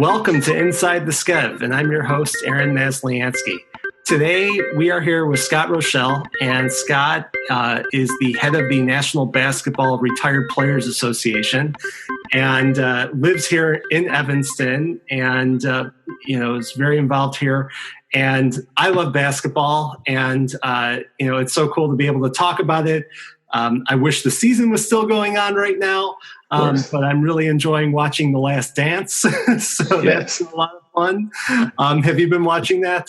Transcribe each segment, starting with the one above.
Welcome to Inside the Skev, and I'm your host, Aaron Masliansky. Today, we are here with Scott Rochelle, and Scott is the head of the National Basketball Retired Players Association and lives here in Evanston and, is very involved here. And I love basketball, and, it's so cool to be able to talk about it. I wish the season was still going on right now, but I'm really enjoying watching The Last Dance. So Yes. That's a lot of fun. Have you been watching that?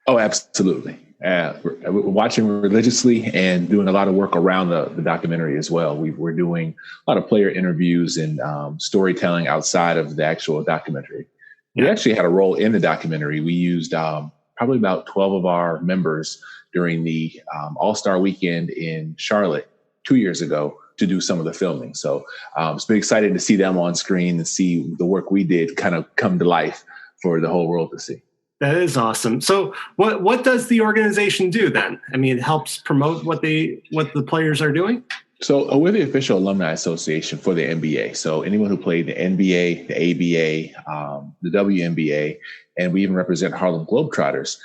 Oh, absolutely. We're watching religiously and doing a lot of work around the documentary as well. We're doing a lot of player interviews and storytelling outside of the actual documentary. Yeah. We actually had a role in the documentary. We used probably about 12 of our members during the All-Star Weekend in Charlotte 2 years ago to do some of the filming. So it's been exciting to see them on screen and see the work we did kind of come to life for the whole world to see. That is awesome. So what does the organization do then? I mean, it helps promote what the players are doing? So we're the official alumni association for the NBA. So anyone who played the NBA, the ABA, the WNBA, and we even represent Harlem Globetrotters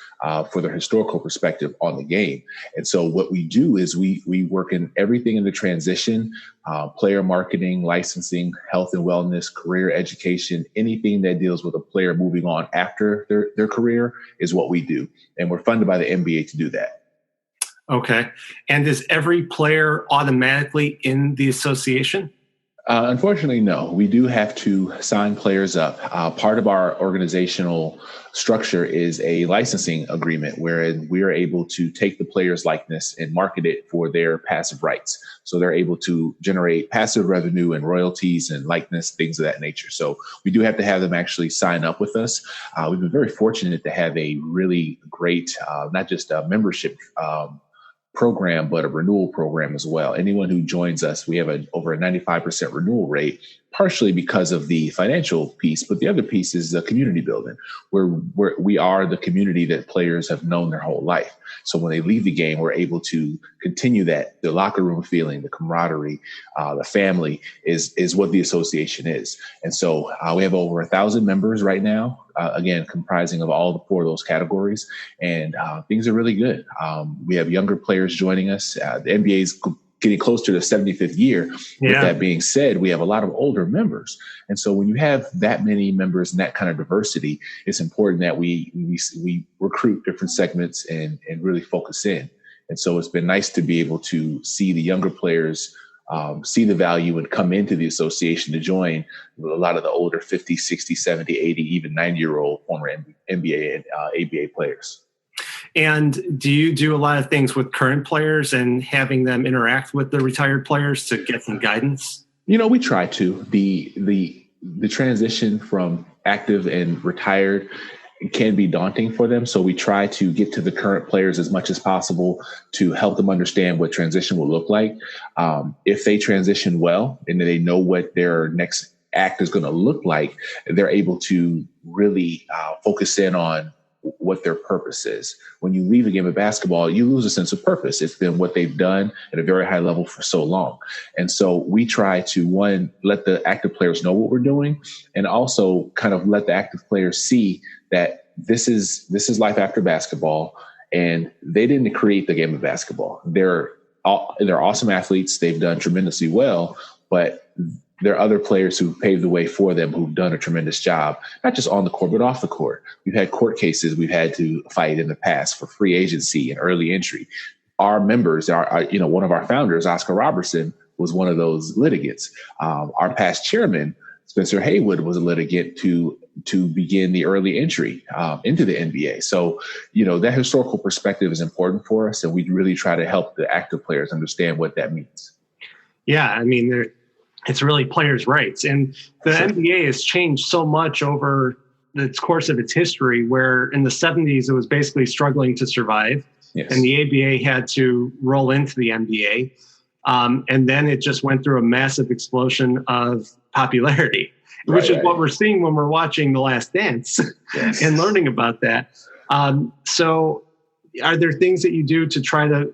for their historical perspective on the game. And so what we do is we work in everything in the transition, player marketing, licensing, health and wellness, career education, anything that deals with a player moving on after their career is what we do. And we're funded by the NBA to do that. Okay. And is every player automatically in the association? Unfortunately, no. We do have to sign players up. Part of our organizational structure is a licensing agreement wherein we are able to take the player's likeness and market it for their passive rights. So they're able to generate passive revenue and royalties and likeness, things of that nature. So we do have to have them actually sign up with us. We've been very fortunate to have a really great, not just a membership program, but a renewal program as well. Anyone who joins us, we have over a 95% renewal rate, partially because of the financial piece, but the other piece is the community building, where we are the community that players have known their whole life. So when they leave the game, we're able to continue that. The locker room feeling, the camaraderie, the family is what the association is. And so we have over 1,000 members right now, again, comprising of all four of those categories. And things are really good. We have younger players joining us. The NBA is getting close to the 75th year. With that being said, we have a lot of older members. And so when you have that many members and that kind of diversity, it's important that we recruit different segments and really focus in. And so it's been nice to be able to see the younger players see the value and come into the association to join a lot of the older 50, 60, 70, 80, even 90-year-old former NBA and ABA players. And do you do a lot of things with current players and having them interact with the retired players to get some guidance? We try to. The transition from active and retired can be daunting for them. So we try to get to the current players as much as possible to help them understand what transition will look like. If they transition well and they know what their next act is going to look like, they're able to really focus in on what their purpose is. When you leave a game of basketball, you lose a sense of purpose. It's been what they've done at a very high level for so long. And so we try to, one, let the active players know what we're doing, and also kind of let the active players see that this is life after basketball, and they didn't create the game of basketball. They're awesome athletes. They've done tremendously well, but there are other players who paved the way for them who've done a tremendous job, not just on the court, but off the court. We've had court cases we've had to fight in the past for free agency and early entry. Our members, one of our founders, Oscar Robertson, was one of those litigants. Our past chairman, Spencer Haywood, was a litigant to begin the early entry into the NBA. So, that historical perspective is important for us, and we really try to help the active players understand what that means. Yeah, I mean, it's really players' rights. And the NBA has changed so much over the course of its history, where in the 70s, it was basically struggling to survive. Yes. And the ABA had to roll into the NBA. And then it just went through a massive explosion of popularity, which is what we're seeing when we're watching The Last Dance and learning about that. So are there things that you do to try to,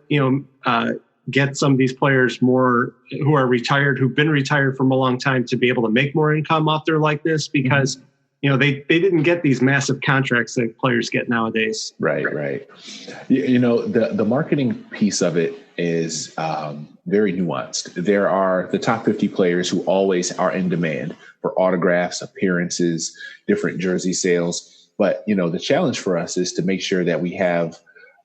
get some of these players more who are retired, who've been retired from a long time, to be able to make more income off their likeness? Because they didn't get these massive contracts that players get nowadays. Right. The marketing piece of it is very nuanced. There are the top 50 players who always are in demand for autographs, appearances, different jersey sales. But, the challenge for us is to make sure that we have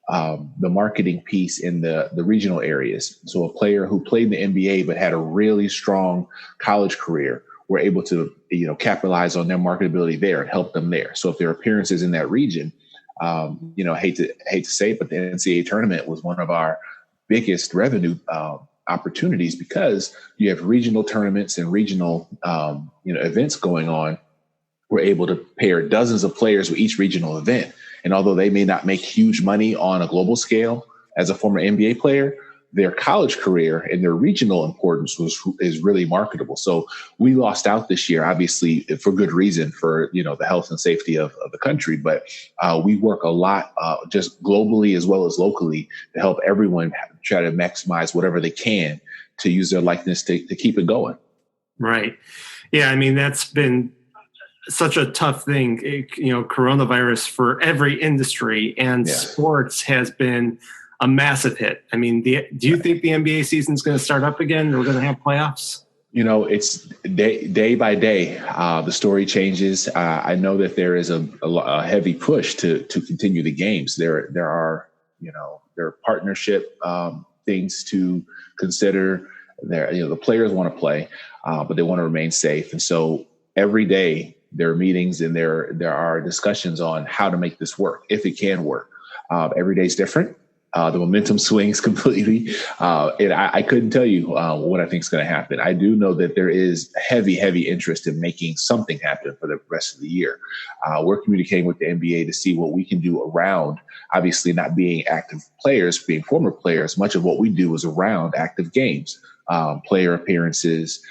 the marketing piece in the regional areas. So a player who played in the NBA but had a really strong college career, we're able to, capitalize on their marketability there and help them there. So if there are appearances in that region, hate to say it, but the NCAA tournament was one of our biggest revenue opportunities because you have regional tournaments and regional, events going on. We're able to pair dozens of players with each regional event. And although they may not make huge money on a global scale as a former NBA player, their college career and their regional importance is really marketable. So we lost out this year, obviously for good reason, for the health and safety of the country. But we work a lot just globally as well as locally to help everyone try to maximize whatever they can to use their likeness to keep it going. Right. Yeah. I mean, that's been such a tough thing, coronavirus for every industry, and sports has been a massive hit. I mean, do you think the NBA season is going to start up again? We're going to have playoffs? It's day by day. The story changes. I know that there is a heavy push to continue the games. There are partnership things to consider. The players want to play, but they want to remain safe. And so every day there are meetings and there are discussions on how to make this work, if it can work. Every day is different. The momentum swings completely. And I couldn't tell you what I think is going to happen. I do know that there is heavy interest in making something happen for the rest of the year. We're communicating with the NBA to see what we can do around, obviously not being active players, being former players. Much of what we do is around active games, player appearances,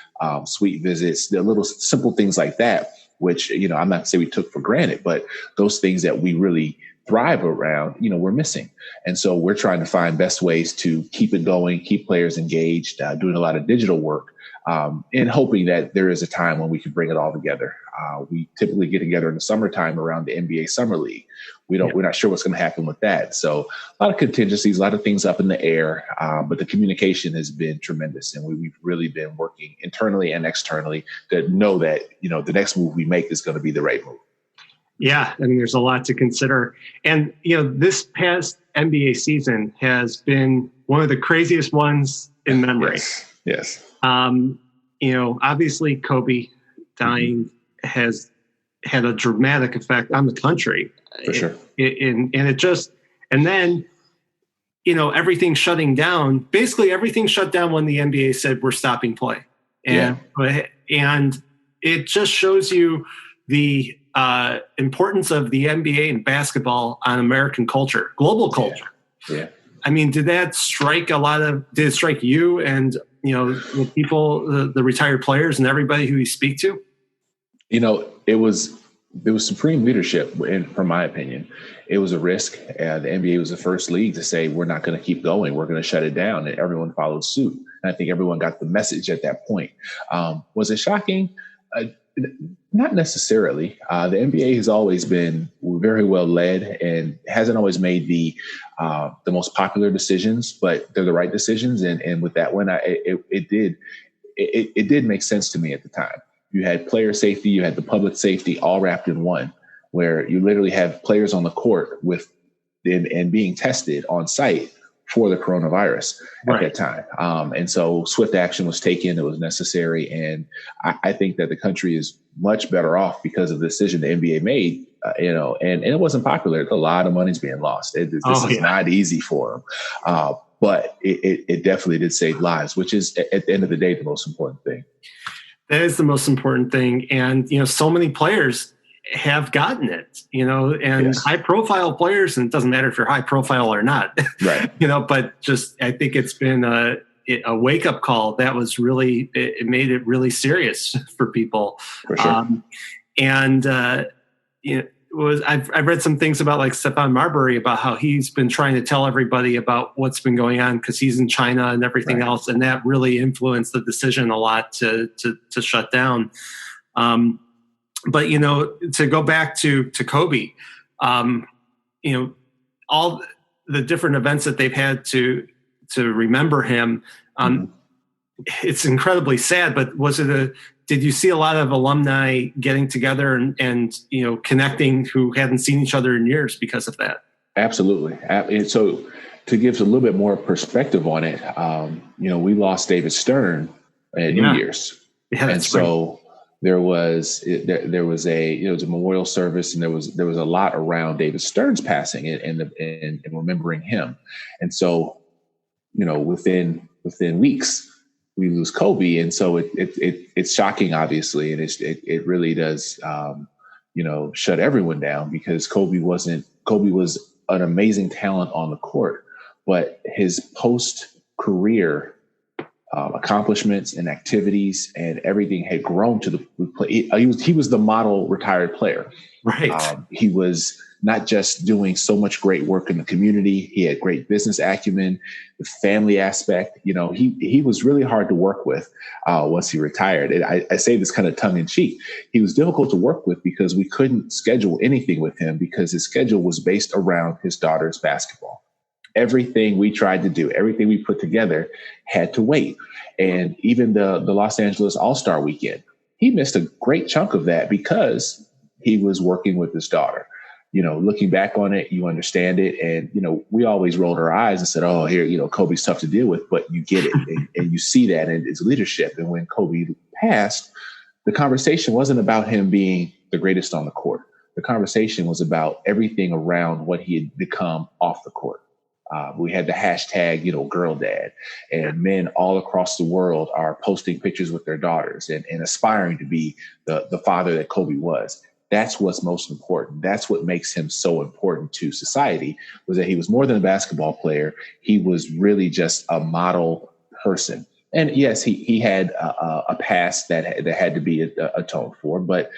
suite visits, the little simple things like that, which, I'm not saying we took for granted, but those things that we really thrive around, we're missing. And so we're trying to find best ways to keep it going, keep players engaged, doing a lot of digital work, and hoping that there is a time when we can bring it all together. We typically get together in the summertime around the NBA Summer League. We're not sure what's going to happen with that. So a lot of contingencies, a lot of things up in the air, but the communication has been tremendous. And we've really been working internally and externally to know that, the next move we make is going to be the right move. Yeah, I mean, there's a lot to consider. And, this past NBA season has been one of the craziest ones in memory. Yes. Obviously Kobe dying has had a dramatic effect on the country. For sure. And then, everything shutting down, basically everything shut down when the NBA said we're stopping play. And it just shows you the importance of the NBA and basketball on American culture, global culture. Yeah. I mean, did it strike you and, the people, the retired players and everybody who you speak to? It was supreme leadership, from my opinion. It was a risk. The NBA was the first league to say, we're not going to keep going. We're going to shut it down. And everyone followed suit. And I think everyone got the message at that point. Was it shocking? Not necessarily. The NBA has always been very well led and hasn't always made the most popular decisions, but they're the right decisions. And with that one, it did make sense to me at the time. You had player safety, you had the public safety all wrapped in one, where you literally have players on the court and being tested on site for the coronavirus at that time. And so swift action was taken. It was necessary. And I think that the country is much better off because of the decision the NBA made, and it wasn't popular. A lot of money's being lost. This is not easy for them. But it definitely did save lives, which is at the end of the day, the most important thing. That is the most important thing. And, so many players have gotten it, and high profile players, and it doesn't matter if you're high profile or not, right. But just, I think it's been a wake up call that was really, it made it really serious for people. For sure. I've read some things about like Stephon Marbury about how he's been trying to tell everybody about what's been going on because he's in China and everything else. And that really influenced the decision a lot to shut down. But, to go back to Kobe, um, all the different events that they've had to remember him, it's incredibly sad. But did you see a lot of alumni getting together and connecting who hadn't seen each other in years because of that? Absolutely. And so to give a little bit more perspective on it, we lost David Stern at New Year's. Yeah, and so there was a memorial service, and there was a lot around David Stern's passing and remembering him. And so, within weeks we lose Kobe. And so it's shocking, obviously. And it really does, shut everyone down, because Kobe was an amazing talent on the court, but his post-career accomplishments and activities and everything had grown to he was the model retired player. Right. He was not just doing so much great work in the community. He had great business acumen, the family aspect. He was really hard to work with once he retired. And I say this kind of tongue in cheek. He was difficult to work with because we couldn't schedule anything with him, because his schedule was based around his daughter's basketball. Everything we tried to do, everything we put together had to wait. And even the Los Angeles All-Star weekend, he missed a great chunk of that because he was working with his daughter. Looking back on it, you understand it. And, we always rolled our eyes and said, oh, here, Kobe's tough to deal with, but you get it. and you see that in his leadership. And when Kobe passed, the conversation wasn't about him being the greatest on the court. The conversation was about everything around what he had become off the court. We had the hashtag, girl dad, and men all across the world are posting pictures with their daughters and aspiring to be the father that Kobe was. That's what's most important. That's what makes him so important to society, was that he was more than a basketball player. He was really just a model person. And yes, he had a past that had to be atoned for, but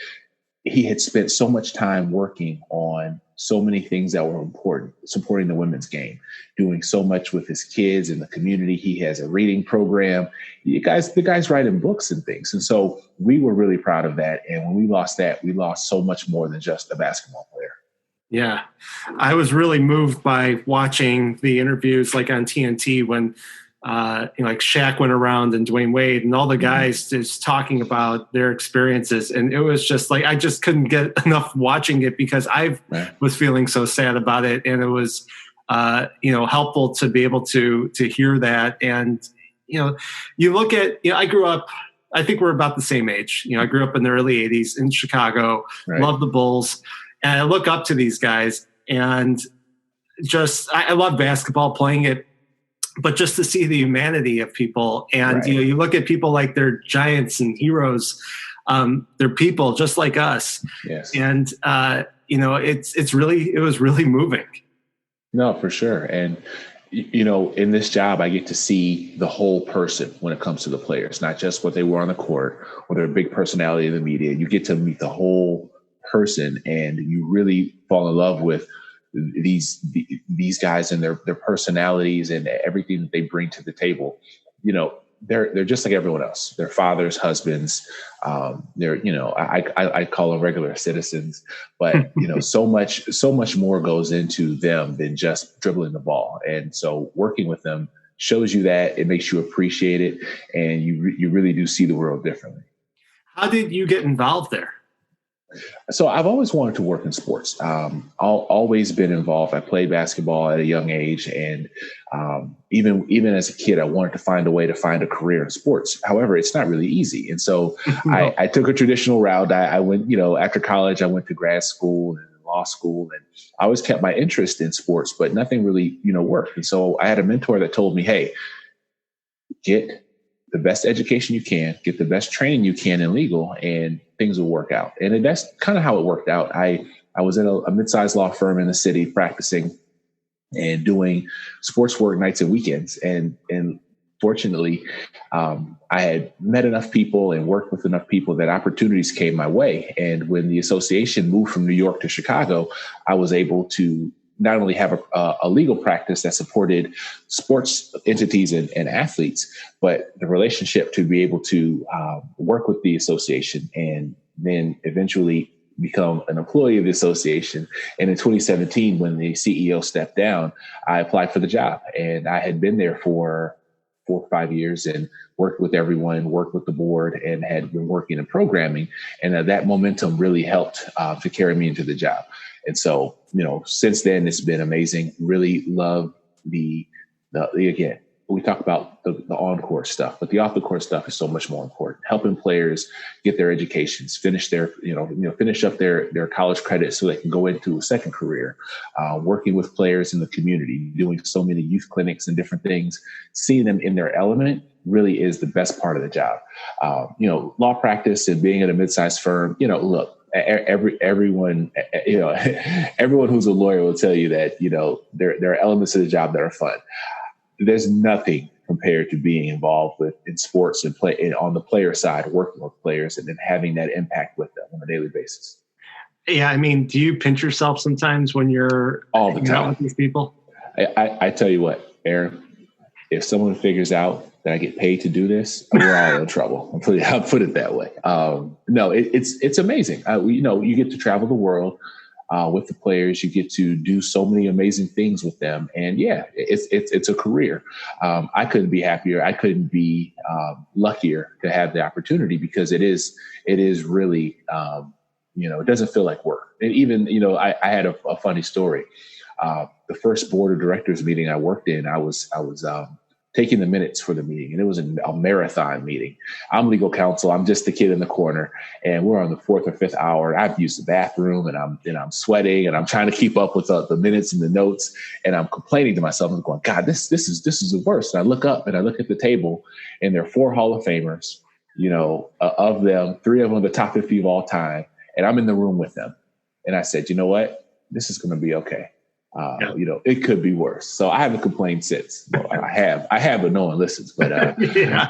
he had spent so much time working on so many things that were important, supporting the women's game, doing so much with his kids and the community. He has a reading program. The guy's writing books and things. And so we were really proud of that. And when we lost that, we lost so much more than just a basketball player. Yeah. I was really moved by watching the interviews like on TNT when like Shaq went around and Dwayne Wade and all the guys just talking about their experiences. And it was just like, I just couldn't get enough watching it because I was feeling so sad about it. And it was, helpful to be able to hear that. And, you look at, I grew up, I think we're about the same age. I grew up in the early 80s in Chicago, loved the Bulls. And I look up to these guys and just, I love basketball, playing it. But just to see the humanity of people, and you look at people like they're giants and heroes, they're people just like us. Yes. And it was really moving. No, for sure. And in this job, I get to see the whole person when it comes to the players, not just what they were on the court or their big personality in the media. You get to meet the whole person, and you really fall in love with these guys and their personalities and everything that they bring to the table. They're just like everyone else. They're fathers, husbands. I call them regular citizens, but so much more goes into them than just dribbling the ball. And so working with them shows you that. It makes you appreciate it, and you really do see the world differently. How did you get involved there? So I've always wanted to work in sports. Always been involved. I played basketball at a young age, and even as a kid, I wanted to find a way to find a career in sports. However, it's not really easy, and so I took a traditional route. I went, after college, I went to grad school and law school, and I always kept my interest in sports, but nothing really, worked. And so I had a mentor that told me, "Hey, get the best education you can, get the best training you can in legal, and things will work out." And that's kind of how it worked out. I was in a mid-sized law firm in the city practicing and doing sports work nights and weekends. And fortunately, I had met enough people and worked with enough people that opportunities came my way. And when the association moved from New York to Chicago, I was able to not only have a legal practice that supported sports entities and athletes, but the relationship to be able to work with the association and then eventually become an employee of the association. And in 2017, when the CEO stepped down, I applied for the job, and I had been there for 4 or 5 years and worked with everyone, worked with the board, and had been working in programming. And that momentum really helped to carry me into the job. And so, since then, it's been amazing. Really love the again, we talk about the on-court stuff, but the off-the-court stuff is so much more important. Helping players get their educations, finish their, finish up their college credits so they can go into a second career, working with players in the community, doing so many youth clinics and different things, seeing them in their element really is the best part of the job. Law practice and being at a mid-sized firm, look, everyone who's a lawyer will tell you that, there are elements of the job that are fun. There's nothing compared to being involved in sports and on the player side, working with players and then having that impact with them on a daily basis. Yeah. I mean, do you pinch yourself sometimes when you're all the time with these people? I tell you what, Aaron, if someone figures out that I get paid to do this, we're all in trouble. I'll put it that way. No, it's amazing. You get to travel the world with the players. You get to do so many amazing things with them, and it's a career. I couldn't be happier. I couldn't be luckier to have the opportunity, because it is really it doesn't feel like work. And even I had a funny story. The first board of directors meeting I worked in, I was taking the minutes for the meeting, and it was a marathon meeting. I'm legal counsel. I'm just the kid in the corner, and we're on the 4th or 5th hour. I've used the bathroom, and I'm sweating, and I'm trying to keep up with the minutes and the notes, and I'm complaining to myself. I'm going, God, this is the worst. And I look up and I look at the table, and there are 4 Hall of Famers. Of them, 3 of them are the top 50 of all time, and I'm in the room with them. And I said, you know what? This is going to be okay. It could be worse. So I haven't complained since. Well, I have, but no one listens. But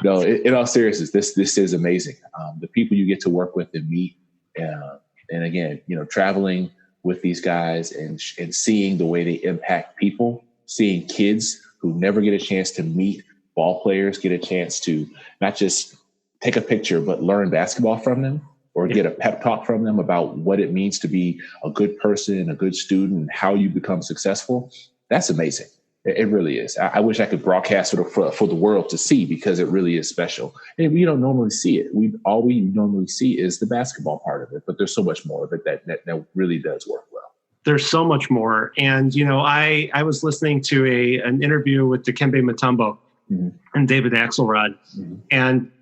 no, in all seriousness, this is amazing. The people you get to work with and meet, and again, traveling with these guys and seeing the way they impact people, seeing kids who never get a chance to meet ball players, get a chance to not just take a picture, but learn basketball from them, or get a pep talk from them about what it means to be a good person, a good student, and how you become successful. That's amazing. It really is. I wish I could broadcast for the world to see, because it really is special. And we don't normally see it. All we normally see is the basketball part of it, but there's so much more of it that really does work well. There's so much more. And, I was listening to an interview with Dikembe Mutombo and David Axelrod, and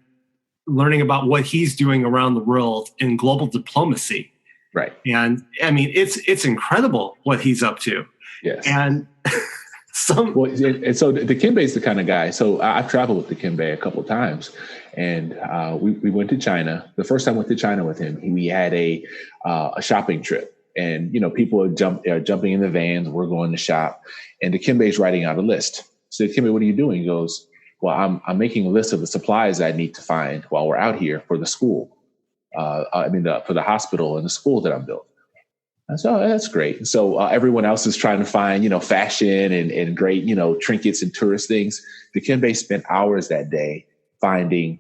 learning about what he's doing around the world in global diplomacy. Right. And I mean, it's incredible what he's up to. Yes. And so Dikembe is the kind of guy. So I've traveled with Dikembe a couple of times, and we went to China. The first time I went to China with him, we had a shopping trip, and people are jumping in the vans. We're going to shop, and Dikembe is writing out a list. So Dikembe, what are you doing? He goes, well, I'm making a list of the supplies I need to find while we're out here for the school. For the hospital and the school that I'm building. I said, oh, that's great. So everyone else is trying to find, fashion and great, trinkets and tourist things. Dikembe spent hours that day finding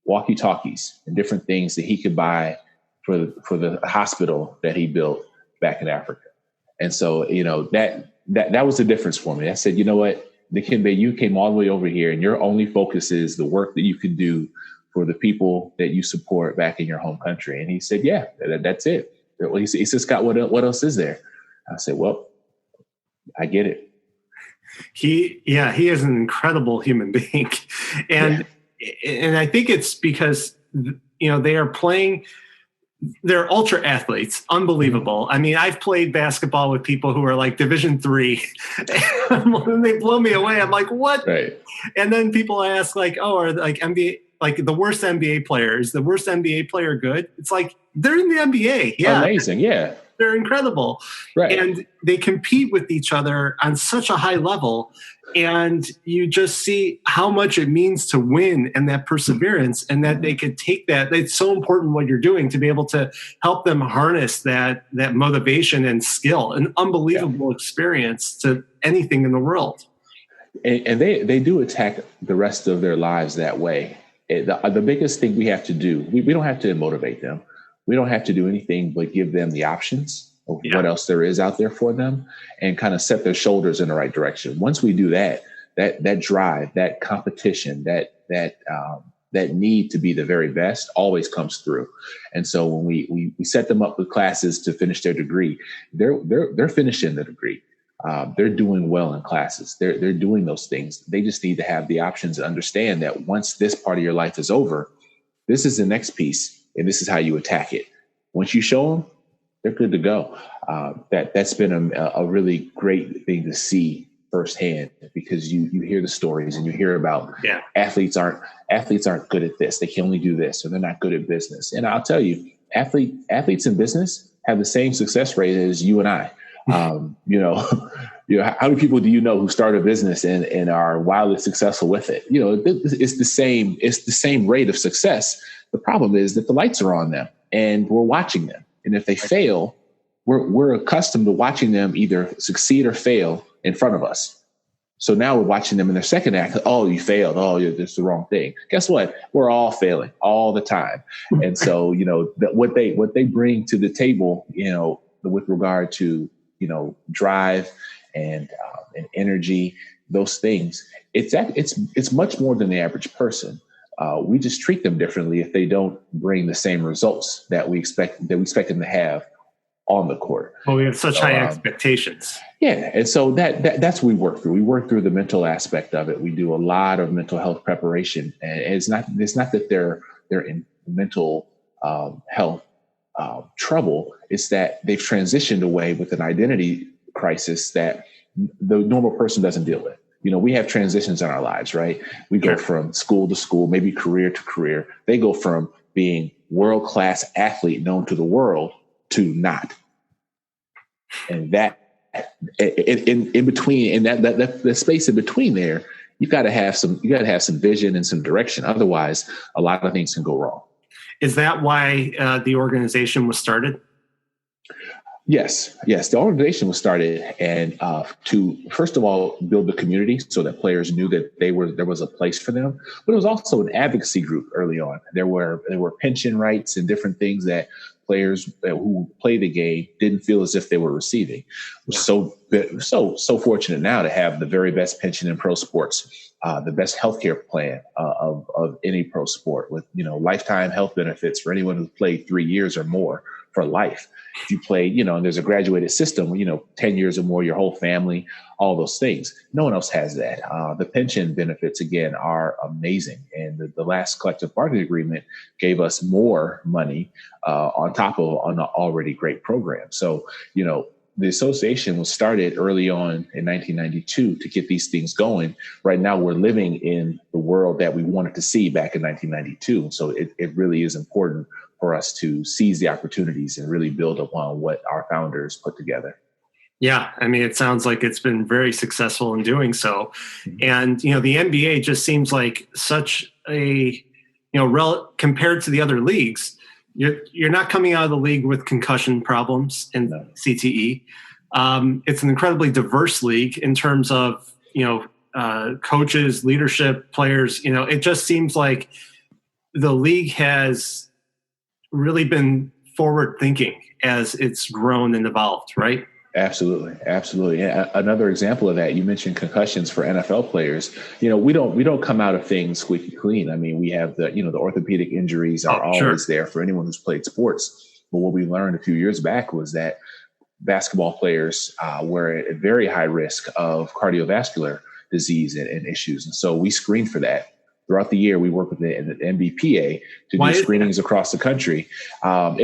walkie-talkies and different things that he could buy for the hospital that he built back in Africa. And so, that was the difference for me. I said, you know what? Dikembe, you came all the way over here, and your only focus is the work that you can do for the people that you support back in your home country. And he said, yeah, that's it. He said, Scott, what else is there? I said, well, I get it. He is an incredible human being. And I think it's because, they are playing. They're ultra athletes, unbelievable. I mean, I've played basketball with people who are like Division III, and they blow me away. I'm like, what? Right. And then people ask, like, oh, are like NBA, like the worst NBA player? Is the worst NBA player good? It's like, they're in the NBA. Yeah, amazing. Yeah, they're incredible. Right. And they compete with each other on such a high level. And you just see how much it means to win and that perseverance, and that they could take that. It's so important what you're doing to be able to help them harness that motivation and skill, an unbelievable experience to anything in the world. And they do attack the rest of their lives that way. The biggest thing we have to do, we don't have to motivate them. We don't have to do anything but give them the options of what else there is out there for them, and kind of set their shoulders in the right direction. Once we do that drive, that competition, that need to be the very best always comes through. And so when we set them up with classes to finish their degree, they're finishing the degree. They're doing well in classes. They're doing those things. They just need to have the options and understand that once this part of your life is over, this is the next piece, and this is how you attack it. Once you show them, they're good to go. That's been a really great thing to see firsthand, because you hear the stories and you hear about athletes aren't good at this. They can only do this, or they're not good at business. And I'll tell you, athletes in business have the same success rate as you and I. How many people do you know who start a business and are wildly successful with it? It's the same rate of success. The problem is that the lights are on them and we're watching them. And if they fail, we're accustomed to watching them either succeed or fail in front of us. So now we're watching them in their second act. Oh, you failed. Oh, that's the wrong thing. Guess what? We're all failing all the time. And so, what they bring to the table, with regard to, drive and energy, those things, it's much more than the average person. We just treat them differently if they don't bring the same results that we expect them to have on the court. Well, we have such high expectations. Yeah, and so that's what we work through. We work through the mental aspect of it. We do a lot of mental health preparation, and it's not that they're in mental health trouble. It's that they've transitioned away with an identity crisis that the normal person doesn't deal with. We have transitions in our lives, right? We go from school to school, maybe career to career. They go from being world-class athlete known to the world to not. And that in between, and that the space in between there, you got to have some vision and some direction. Otherwise, a lot of things can go wrong. Is that why the organization was started? Yes. The organization was started and to, first of all, build the community so that players knew that there was a place for them. But it was also an advocacy group early on. There were pension rights and different things that players who play the game didn't feel as if they were receiving. We're so fortunate now to have the very best pension in pro sports, the best healthcare plan of any pro sport, with lifetime health benefits for anyone who's played 3 years or more for life. If you play, and there's a graduated system, 10 years or more, your whole family, all those things. No one else has that. The pension benefits, again, are amazing. And the last collective bargaining agreement gave us more money on top of an already great program. So, the association was started early on in 1992 to get these things going. Right now, we're living in the world that we wanted to see back in 1992. So it really is important for us to seize the opportunities and really build upon what our founders put together. Yeah, I mean, it sounds like it's been very successful in doing so. And, the NBA just seems like such a, compared to the other leagues, you're not coming out of the league with concussion problems in CTE. It's an incredibly diverse league in terms of, coaches, leadership, players. It just seems like the league has really been forward thinking as it's grown and evolved, right? Absolutely. Yeah, another example of that, you mentioned concussions for NFL players. We don't come out of things squeaky clean. I mean, we have the orthopedic injuries are always there for anyone who's played sports. But what we learned a few years back was that basketball players were at very high risk of cardiovascular disease and issues. And so we screened for that. Throughout the year, we work with the NBPA to do screenings across the country. Part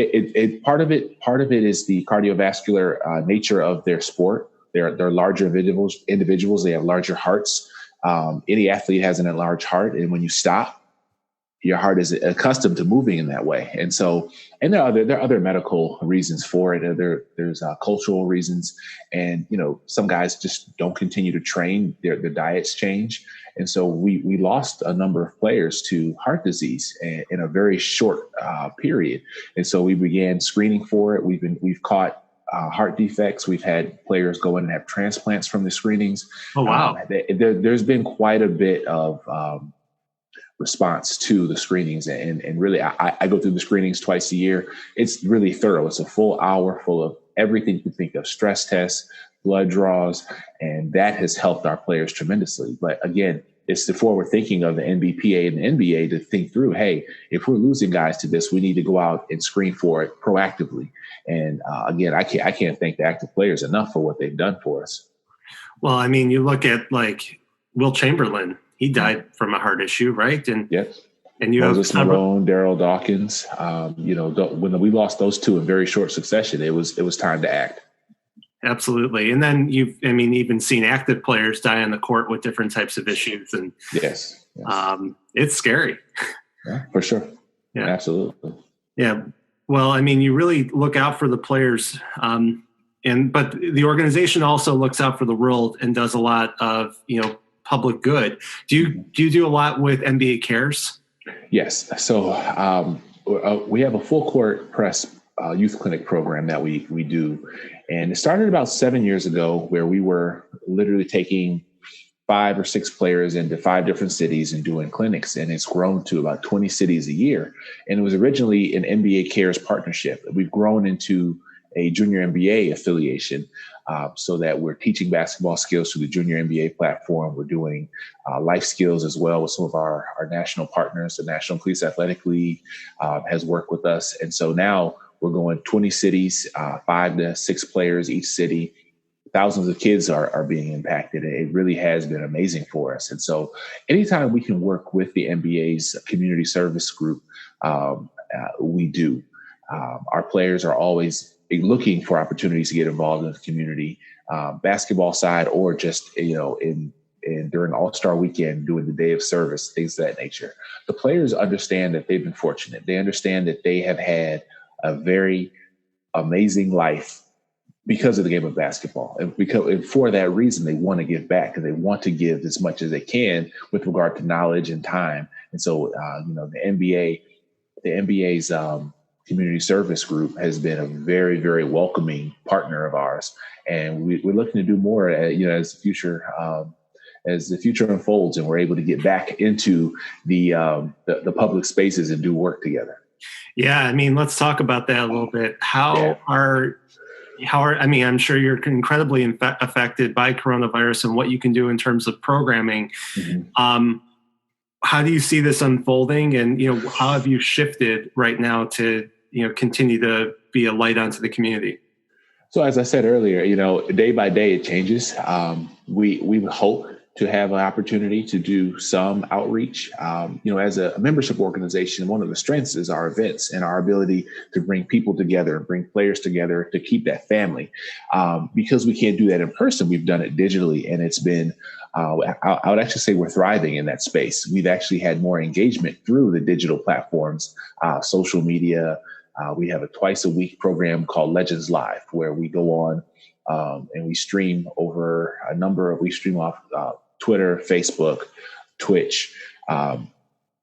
of it is the cardiovascular nature of their sport. They're larger individuals. They have larger hearts. Any athlete has an enlarged heart, and when you stop, your heart is accustomed to moving in that way. And so, and there are other medical reasons for it. There's cultural reasons, and some guys just don't continue to train. Their diets change, and so we lost a number of players to heart disease in a very short period. And so we began screening for it. We've caught heart defects. We've had players go in and have transplants from the screenings. Oh wow! There's been quite a bit of response to the screenings, and really I go through the screenings twice a year. It's really thorough. It's a full hour full of everything you can think of: stress tests, blood draws, and that has helped our players tremendously. But again, it's the forward thinking of the NBPA and the NBA to think through, hey, if we're losing guys to this, we need to go out and screen for it proactively. And again, I can't thank the active players enough for what they've done for us. Well, I mean, you look at like Will Chamberlain. He died from a heart issue, right? And yes. And you Moses Malone, Daryl Dawkins. When we lost those two in very short succession, it was time to act. Absolutely. And then even seen active players die on the court with different types of issues. And yes. It's scary. Yeah, for sure. Yeah, absolutely. Yeah. Well, I mean, you really look out for the players. But the organization also looks out for the world and does a lot of, public good. Do you do a lot with NBA Cares? Yes. So we have a full court press youth clinic program that we do. And it started about 7 years ago, where we were literally taking 5 or 6 players into 5 different cities and doing clinics. And it's grown to about 20 cities a year. And it was originally an NBA Cares partnership. We've grown into a junior NBA affiliation, so that we're teaching basketball skills through the junior NBA platform. We're doing life skills as well with some of our national partners. The National Police Athletic League has worked with us. And so now we're going 20 cities, 5 to 6 players each city. Thousands of kids are being impacted. It really has been amazing for us. And so anytime we can work with the NBA's community service group, we do. Our players are always looking for opportunities to get involved in the community, basketball side, or just, in during All-Star weekend, doing the day of service, things of that nature. The players understand that they've been fortunate. They understand that they have had a very amazing life because of the game of basketball. And for that reason, they want to give back, and they want to give as much as they can with regard to knowledge and time. And so, the NBA's community service group has been a very, very welcoming partner of ours. And we're looking to do more, as the future unfolds and we're able to get back into the public spaces and do work together. Yeah. I mean, let's talk about that a little bit. I'm sure you're incredibly affected by coronavirus and what you can do in terms of programming. Mm-hmm. How do you see this unfolding, and, how have you shifted right now to, continue to be a light onto the community? So as I said earlier, day by day it changes. We hope to have an opportunity to do some outreach. As a membership organization, one of the strengths is our events and our ability to bring people together, bring players together, to keep that family. Because we can't do that in person, we've done it digitally, and it's been, I would actually say we're thriving in that space. We've actually had more engagement through the digital platforms, social media. We have a twice a week program called Legends Live, where we go on and we stream over we stream off Twitter, Facebook, Twitch,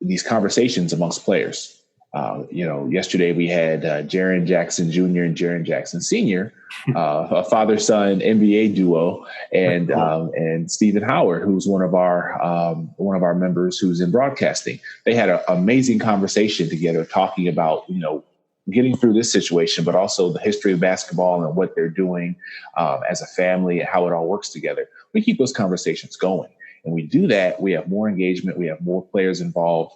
these conversations amongst players. Yesterday we had Jaren Jackson Jr. and Jaren Jackson Sr., a father-son NBA duo, and Stephen Howard, who's one of our members who's in broadcasting. They had an amazing conversation together, talking about getting through this situation, but also the history of basketball and what they're doing as a family and how it all works together. We keep those conversations going, and we do that. We have more engagement. We have more players involved.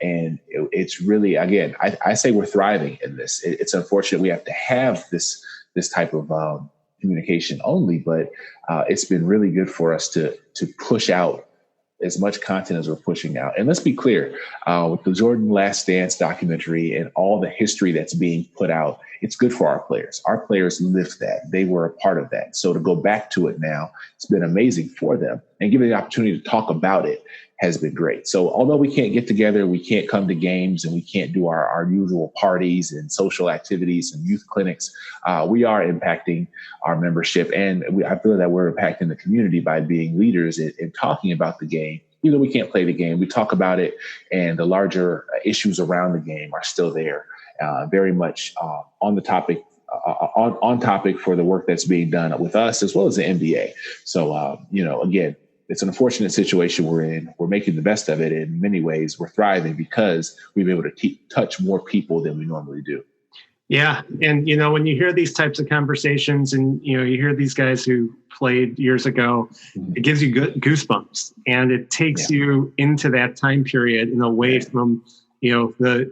And it's really, again, I say we're thriving in this. It's unfortunate we have to have this type of communication only, but it's been really good for us to push out as much content as we're pushing out. And let's be clear, with the Jordan Last Dance documentary and all the history that's being put out, it's good for our players. Our players lived that. They were a part of that. So to go back to it now, it's been amazing for them, and give them the opportunity to talk about it has been great. So although we can't get together, we can't come to games, and we can't do our usual parties and social activities and youth clinics, we are impacting our membership. And I feel that we're impacting the community by being leaders and talking about the game. Even though we can't play the game, we talk about it, and the larger issues around the game are still there, very much on the topic. On topic for the work that's being done with us as well as the NBA. So, again, it's an unfortunate situation we're in. We're making the best of it. In many ways, we're thriving because we've been able to touch more people than we normally do. Yeah. And, when you hear these types of conversations and, you hear these guys who played years ago, it gives you goosebumps, and it takes you into that time period and away from, the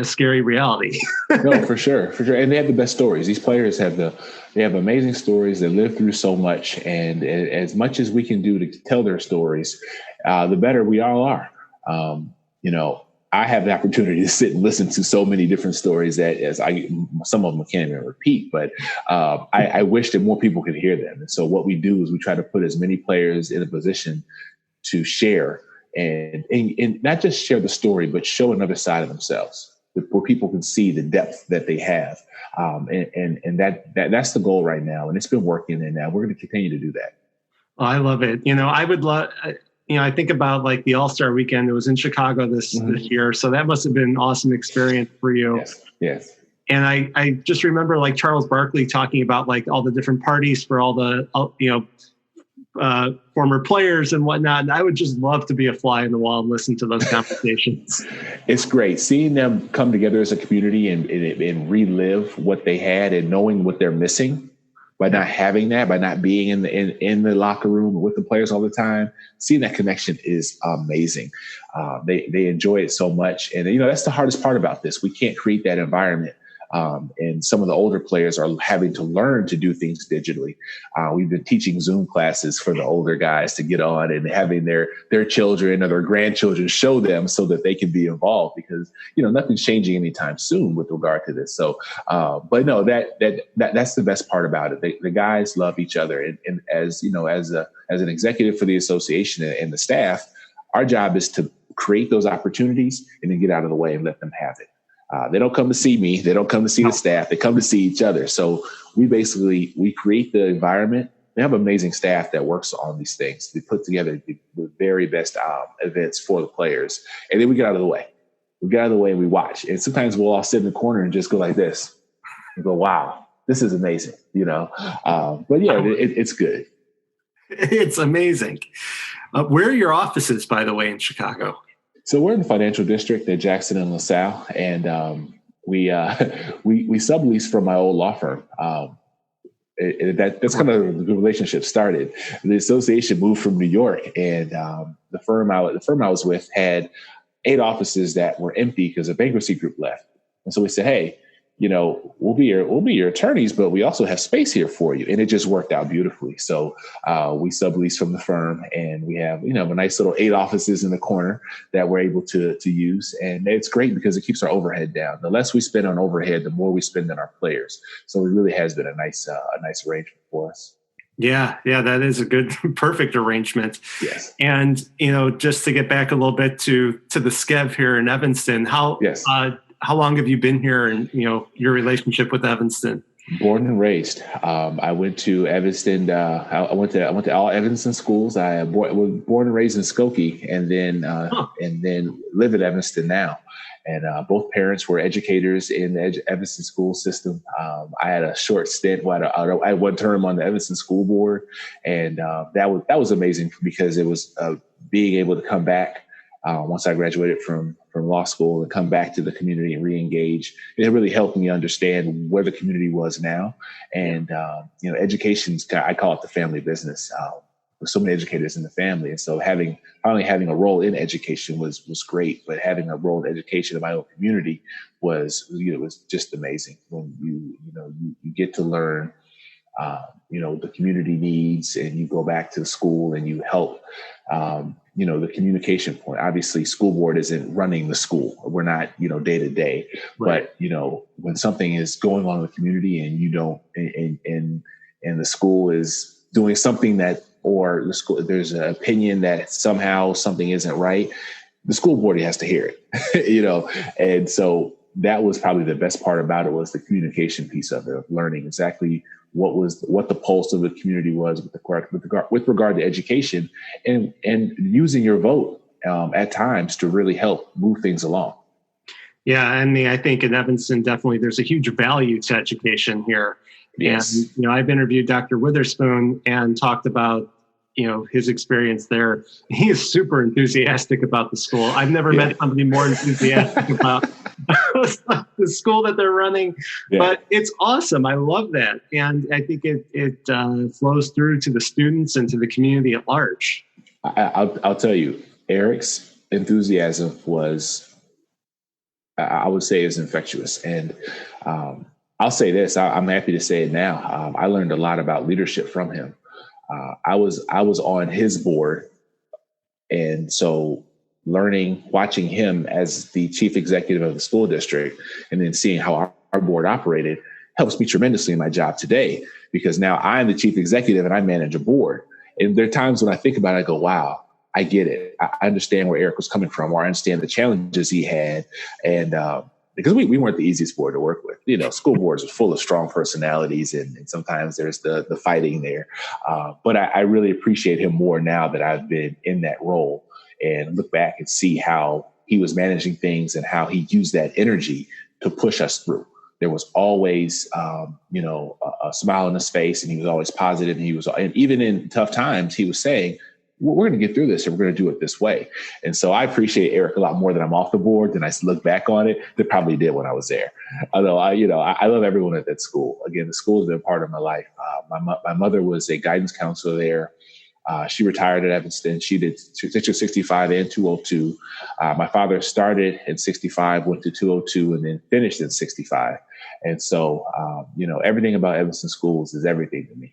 scary reality. No, for sure. And they have the best stories. These players have amazing stories. They live through so much. And as much as we can do to tell their stories, the better we all are. I have the opportunity to sit and listen to so many different stories that some of them I can't even repeat, but I wish that more people could hear them. And so what we do is we try to put as many players in a position to share and not just share the story, but show another side of themselves, where people can see the depth that they have. And that's the goal right now. And it's been working, and we're going to continue to do that. Oh, I love it. I would love, I think about like the All-Star weekend. It was in Chicago this year. So that must've been an awesome experience for you. Yes. And I just remember like Charles Barkley talking about like all the different parties for all the, former players and whatnot. And I would just love to be a fly in the wall and listen to those conversations. It's great seeing them come together as a community and relive what they had, and knowing what they're missing by not having that, by not being in the locker room with the players all the time. Seeing that connection is amazing. They enjoy it so much. And, that's the hardest part about this. We can't create that environment. And some of the older players are having to learn to do things digitally. We've been teaching Zoom classes for the older guys to get on, and having their children or their grandchildren show them so that they can be involved, because, nothing's changing anytime soon with regard to this. So, but no, that's the best part about it. The guys love each other. And as an executive for the association and the staff, our job is to create those opportunities and then get out of the way and let them have it. They don't come to see me. They don't come to see the staff. They come to see each other. So we create the environment. We have amazing staff that works on these things. We put together the very best events for the players. And then we get out of the way. We get out of the way and we watch. And sometimes we'll all sit in the corner and just go like this and go, wow, this is amazing, But yeah, it's good. It's amazing. Where are your offices, by the way, in Chicago? So we're in the financial district at Jackson and LaSalle, and we sublease from my old law firm. That's kind of the relationship started. The association moved from New York, and the firm I was with had 8 offices that were empty because a bankruptcy group left. And so we said, hey, we'll be your attorneys, but we also have space here for you. And it just worked out beautifully. So we sublease from the firm, and we have, a nice little 8 offices in the corner that we're able to use. And it's great because it keeps our overhead down. The less we spend on overhead, the more we spend on our players. So it really has been a nice arrangement for us. Yeah, that is a good, perfect arrangement. Yes. And, just to get back a little bit to the SCEV here in Evanston, how long have you been here, and, your relationship with Evanston? Born and raised. I went to Evanston. I went to all Evanston schools. I was born and raised in Skokie, and then live in Evanston now. And both parents were educators in the Evanston school system. I had a short stint. I had one term on the Evanston school board, and that was amazing because it was being able to come back once I graduated from law school and come back to the community and re-engage. It really helped me understand where the community was now. And, education's, I call it the family business. With so many educators in the family. And so finally having a role in education was great, but having a role in education in my own community was just amazing. When you get to learn, the community needs, and you go back to the school and you help, the communication point. Obviously, school board isn't running the school. We're not, day to day, right. But, when something is going on in the community and you don't, and the school is doing something that or the school, there's an opinion that somehow something isn't right, the school board has to hear it, And so that was probably the best part about it, was the communication piece of it, of learning exactly what the pulse of the community was with regard to education, and using your vote at times to really help move things along. Yeah, I mean, I think in Evanston, definitely there's a huge value to education here. Yes. And, I've interviewed Dr. Witherspoon and talked about, his experience there. He is super enthusiastic about the school. I've never met somebody more enthusiastic about the school that they're running, but it's awesome. I love that. And I think it flows through to the students and to the community at large. I'll tell you, Eric's enthusiasm was, I would say, is infectious. And I'll say this, I'm happy to say it now. I learned a lot about leadership from him. I was on his board. And so watching him as the chief executive of the school district, and then seeing how our board operated, helps me tremendously in my job today, because now I'm the chief executive and I manage a board. And there are times when I think about it, I go, wow, I get it. I understand where Eric was coming from, or I understand the challenges he had. And because we weren't the easiest board to work with. School boards are full of strong personalities, and sometimes there's the fighting there. But I really appreciate him more now that I've been in that role, and look back and see how he was managing things and how he used that energy to push us through. There was always, a smile on his face, and he was always positive. And even in tough times, he was saying, we're going to get through this, and we're going to do it this way. And so I appreciate Eric a lot more that I'm off the board than I look back on it than probably did when I was there. Although I love everyone at that school. Again, the school has been a part of my life. My mother was a guidance counselor there. She retired at Evanston. She did Section 65 and 202. My father started in 65, went to 202, and then finished in 65. And so, everything about Evanston schools is everything to me.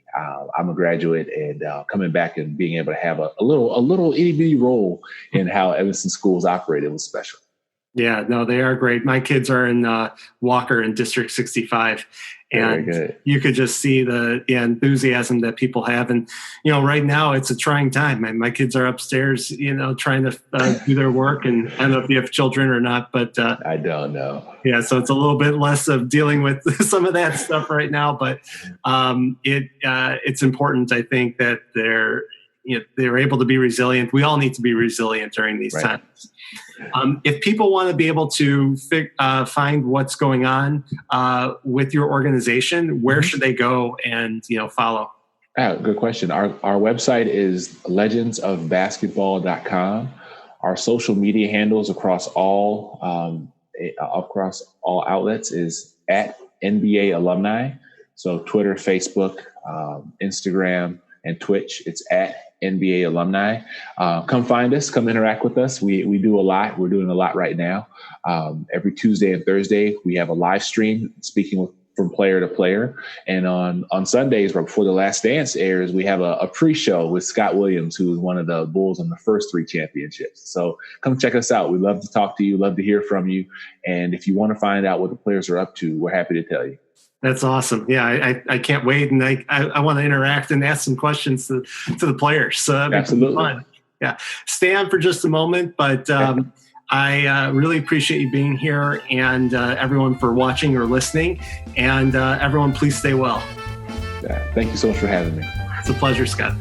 I'm a graduate, and coming back and being able to have a little itty bitty role in how Evanston schools operated was special. Yeah, no, they are great. My kids are in Walker in District 65. And you could just see the enthusiasm that people have. And, right now it's a trying time. My kids are upstairs, trying to do their work. And I don't know if you have children or not, but I don't know. Yeah. So it's a little bit less of dealing with some of that stuff right now. But it's important, I think, that they're able to be resilient. We all need to be resilient during these times. If people want to be able to find what's going on with your organization, where should they go and follow? Good question. Our website is legendsofbasketball.com. Our social media handles across all outlets is at NBA alumni. So Twitter, Facebook, Instagram, and Twitch. It's at NBA alumni. Come find us, come interact with us. We do a lot. We're doing a lot right now. Every Tuesday and Thursday, we have a live stream speaking from player to player. And on Sundays, right before The Last Dance airs, we have a pre-show with Scott Williams, who was one of the Bulls on the first 3 championships. So come check us out. We'd love to talk to you, love to hear from you. And if you want to find out what the players are up to, we're happy to tell you. That's awesome. Yeah, I can't wait. And I want to interact and ask some questions to the players. So absolutely fun. Yeah. Stay on for just a moment, but I really appreciate you being here, and everyone for watching or listening, and everyone please stay well. Yeah, thank you so much for having me. It's a pleasure, Scott.